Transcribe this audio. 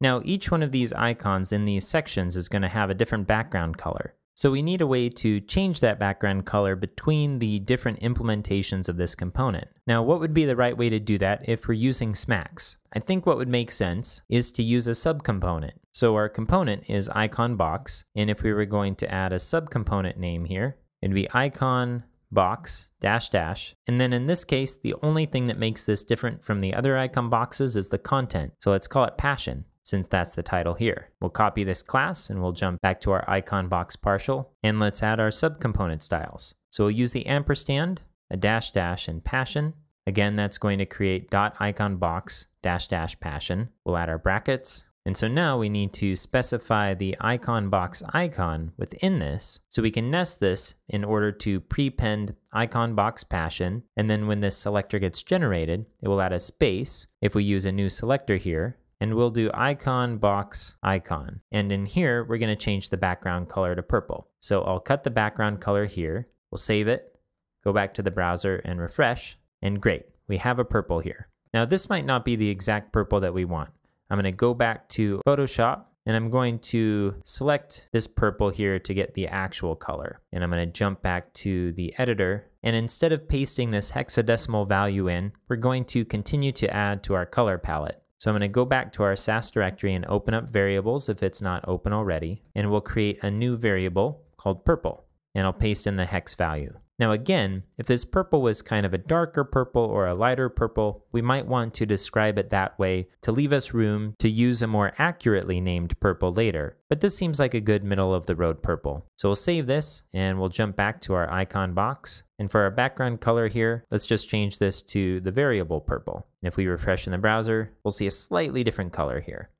Now, each one of these icons in these sections is going to have a different background color. So we need a way to change that background color between the different implementations of this component. Now, what would be the right way to do that if we're using SMACs? I think what would make sense is to use a subcomponent. So our component is icon box, and if we were going to add a subcomponent name here, it'd be icon box dash dash. And then in this case, the only thing that makes this different from the other icon boxes is the content. So let's call it passion, since that's the title here. We'll copy this class and we'll jump back to our icon box partial, and let's add our subcomponent styles. So we'll use the ampersand, a dash dash, and passion. Again, that's going to create dot icon box dash dash passion. We'll add our brackets. And so now we need to specify the icon box icon within this, so we can nest this in order to prepend icon box passion. And then when this selector gets generated, it will add a space if we use a new selector here. And we'll do icon box icon. And in here, we're going to change the background color to purple. So I'll cut the background color here. We'll save it, go back to the browser and refresh. And great, we have a purple here. Now this might not be the exact purple that we want. I'm going to go back to Photoshop and I'm going to select this purple here to get the actual color. And I'm going to jump back to the editor. And instead of pasting this hexadecimal value in, we're going to continue to add to our color palette. So I'm going to go back to our SAS directory and open up variables if it's not open already. And we'll create a new variable called purple. And I'll paste in the hex value. Now again, if this purple was kind of a darker purple or a lighter purple, we might want to describe it that way to leave us room to use a more accurately named purple later. But this seems like a good middle of the road purple. So we'll save this and we'll jump back to our icon box. And for our background color here, let's just change this to the variable purple. And if we refresh in the browser, we'll see a slightly different color here.